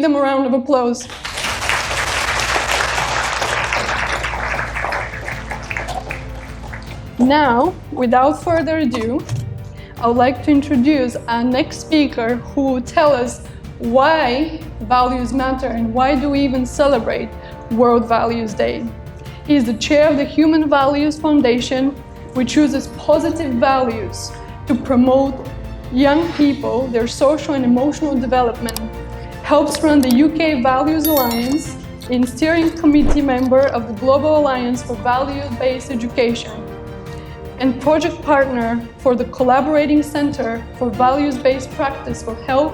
give them a round of applause. Now, without further ado, I would like to introduce our next speaker who will tell us why values matter and why do we even celebrate World Values Day. He is the chair of the Human Values Foundation, which uses positive values to promote young people, their social and emotional development, helps run the UK Values Alliance, and steering committee member of the Global Alliance for Value-Based Education, and project partner for the Collaborating Centre for Values-Based Practice for Health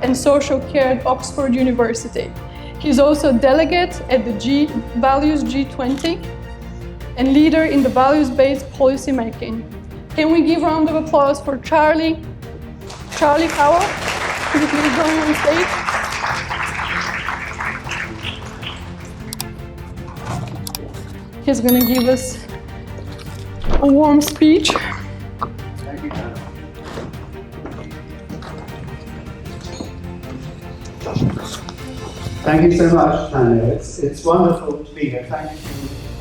and Social Care at Oxford University. He's also a delegate at the Values G20 and leader in the values-based policy making. Can we give a round of applause for Charlie Fowler? Could you please join me on stage? He's going to give us a warm speech. Thank you, Tanya. Thank you so much, Tanya. It's wonderful to be here. Thank you,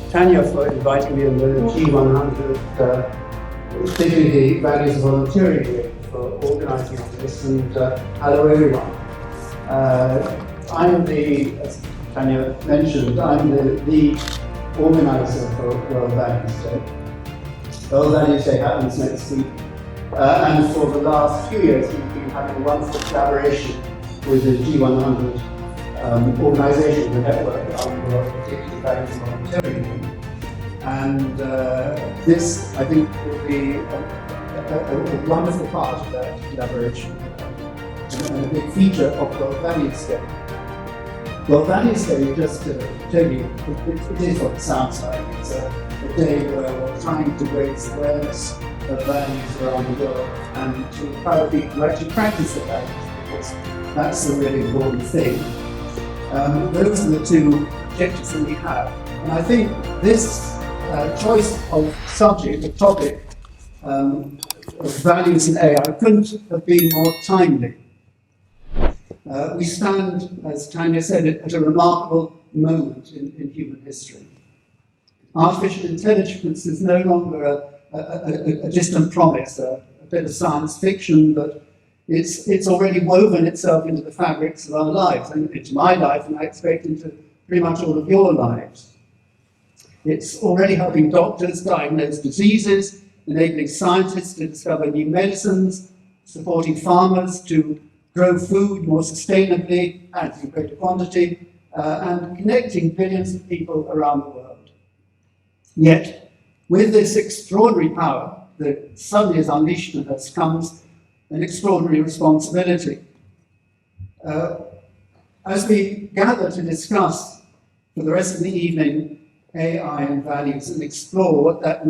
Tanya, for inviting me on the G100, particularly the Values Volunteering Group, for organising all this, and hello everyone. I'm as Tanya mentioned, I'm the organiser for World Values Day. World Values Day happens next week, and for the last few years we've been having a wonderful collaboration with the G100 organisation, the network around the world, particularly Values Volunteering Group. And this, I think, will be a wonderful part of that collaboration and a big feature of World Values Day. Well, Values Day, just to tell you, it is what it sounds like. It's a day where we're trying to raise awareness of values around the world and to empower people to actually practice the values, because that's the really important thing. Those are the two objectives that we have. And I think this choice of subject, the topic of values in AI couldn't have been more timely. We stand, as Tanya said, at a remarkable moment in human history. Artificial intelligence is no longer a distant promise, a bit of science fiction, but it's already woven itself into the fabrics of our lives, and into my life, and I expect into pretty much all of your lives. It's already helping doctors diagnose diseases, enabling scientists to discover new medicines, supporting farmers to grow food more sustainably and in greater quantity, and connecting billions of people around the world. Yet, with this extraordinary power that suddenly is unleashed on us comes an extraordinary responsibility. As we gather to discuss for the rest of the evening AI and values and explore what that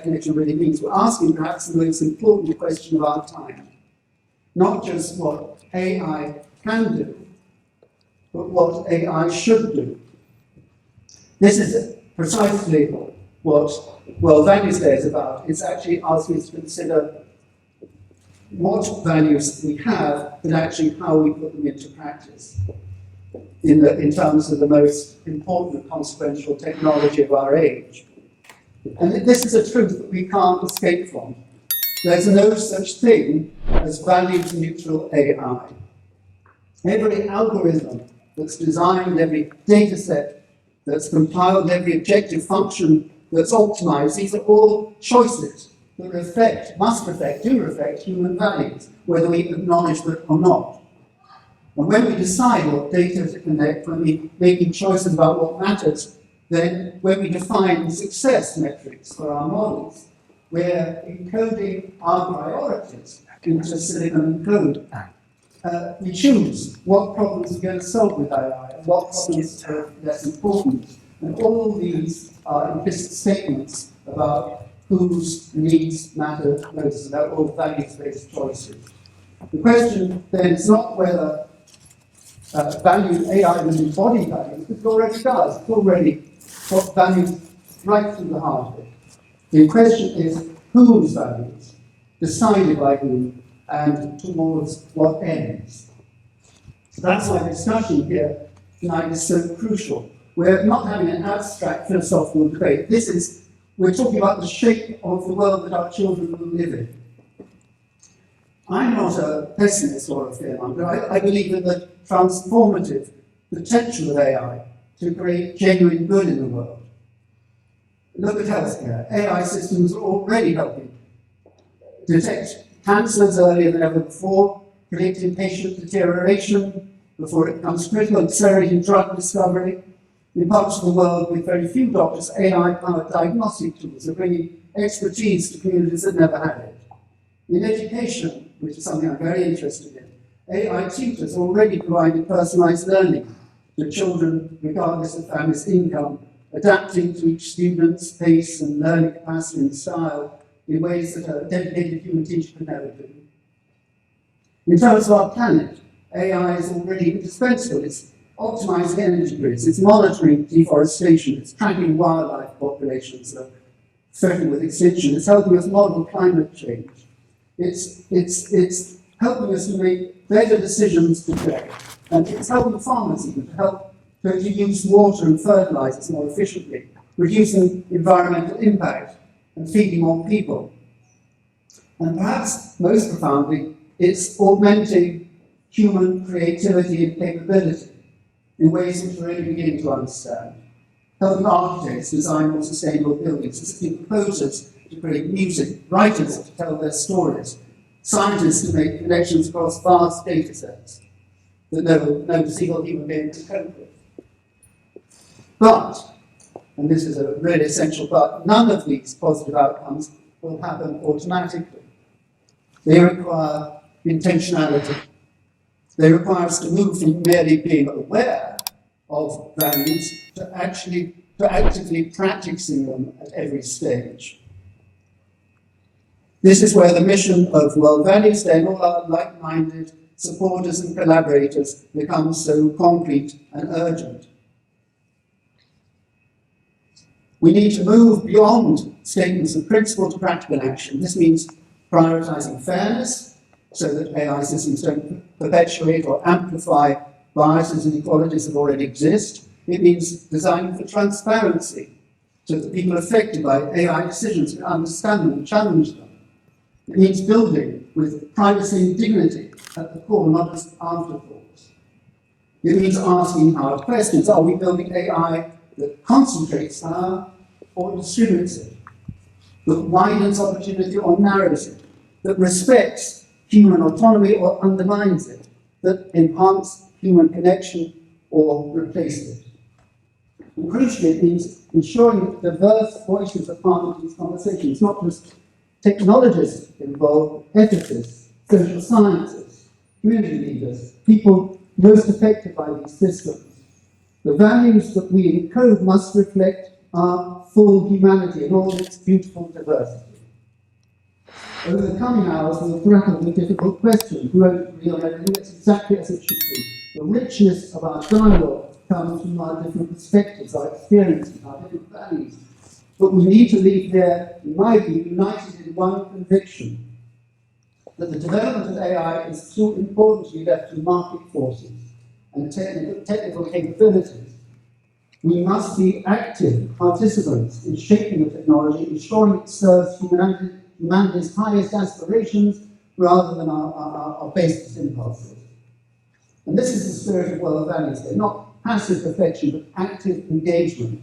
connection really means, we're asking perhaps the most important question of our time. Not just what AI can do, but what AI should do. This is precisely what World Values Day is about. It's actually asking us to consider what values we have, but actually how we put them into practice in terms of the most important and consequential technology of our age. And this is a truth that we can't escape from. There's no such thing as values-neutral AI. Every algorithm that's designed, every data set that's compiled, every objective function that's optimized, these are all choices that do reflect human values, whether we acknowledge that or not. And when we decide what data to connect, when we're making choices about what matters, then when we define success metrics for our models, we're encoding our priorities into silicon and code. We choose what problems we're going to solve with AI and what problems are less important. And all these are implicit statements about whose needs matter most, and they're all values-based choices. The question then is not whether AI will embody values, because it already does. It's already got values right through the heart of it. The question is whose values, decided by whom, and towards what ends. That's why the discussion here tonight is so crucial. We're not having an abstract philosophical debate. We're talking about the shape of the world that our children will live in. I'm not a pessimist or a fearmonger. I believe in the transformative potential of AI to create genuine good in the world. Look at healthcare. AI systems are already helping detect cancers earlier than ever before, predicting patient deterioration before it becomes critical, accelerating drug discovery. In parts of the world with very few doctors, AI-powered diagnostic tools are bringing expertise to communities that never had it. In education, which is something I'm very interested in, AI tutors are already providing personalized learning to children regardless of family's income, adapting to each student's pace and learning capacity and style in ways that a dedicated human teacher could never do. In terms of our planet, AI is already indispensable. It's optimizing energy grids, it's monitoring deforestation, it's tracking wildlife populations that are threatened with extinction, it's helping us model climate change. It's helping us to make better decisions today. And it's helping farmers even to use water and fertilizers more efficiently, reducing environmental impact and feeding more people. And perhaps most profoundly, it's augmenting human creativity and capability in ways which we're only beginning to understand. Helping architects design more sustainable buildings, assisting composers to create music, writers to tell their stories, scientists to make connections across vast data sets that no single human being can cope with. But, and this is a really essential but, none of these positive outcomes will happen automatically. They require intentionality. They require us to move from merely being aware of values to actively practicing them at every stage. This is where the mission of World Values Day and all our like-minded supporters and collaborators becomes so concrete and urgent. We need to move beyond statements of principle to practical action. This means prioritizing fairness so that AI systems don't perpetuate or amplify biases and inequalities that already exist. It means designing for transparency so that people affected by AI decisions can understand them and challenge them. It means building with privacy and dignity at the core, not just afterthoughts. It means asking hard questions. Are we building AI that concentrates power or distributes it? That widens opportunity or narrows it? That respects human autonomy or undermines it? That enhances human connection or replaces it? And crucially, it means ensuring that diverse voices are part of these conversations, not just technologists involved, ethicists, social scientists, community leaders, people most affected by these systems. The values that we encode must reflect our full humanity in all its beautiful diversity. Over the coming hours, we'll grapple with a difficult question. Who owns real everything? It's exactly as it should be. The richness of our dialogue comes from our different perspectives, our experiences, our different values. But we need to leave there, in my view, united in one conviction, that the development of AI is too important to be left to market forces and technical capabilities. We must be active participants in shaping the technology, ensuring it serves humanity's highest aspirations rather than our basest impulses. And this is the spirit of World Values Day, not passive perfection, but active engagement.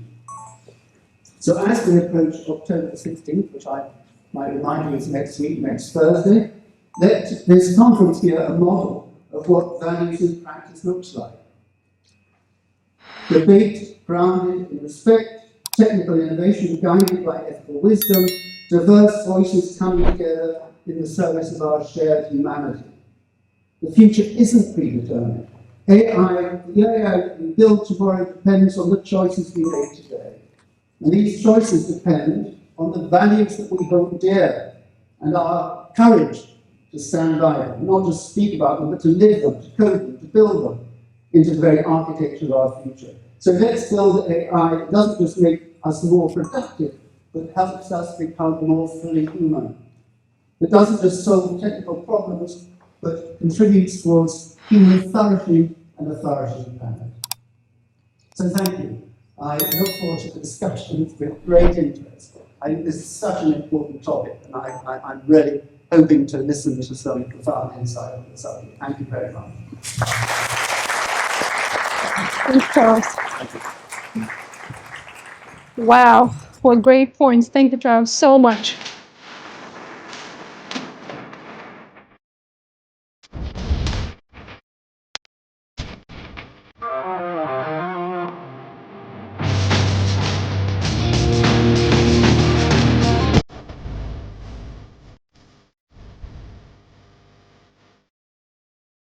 So as we approach October 16th, which I might remind you is next week, next Thursday, let this conference be a model of what values in practice looks like. Debate grounded in respect, technical innovation guided by ethical wisdom, diverse voices coming together in the service of our shared humanity. The future isn't predetermined. The AI we build tomorrow depends on the choices we make today. And these choices depend on the values that we hold dear and our courage to stand by them, not just speak about them, but to live them, to code them, to build them into the very architecture of our future. So let's build AI that doesn't just make us more productive, but helps us become more fully human. It doesn't just solve technical problems, but contributes towards human flourishing and authority of the planet. So thank you. I look forward to the discussions with great interest. I think this is such an important topic, and I'm really hoping to listen to some profound insight on the subject. Thank you very much. Thanks, Charles. Wow, what great points. Thank you, Charles, so much.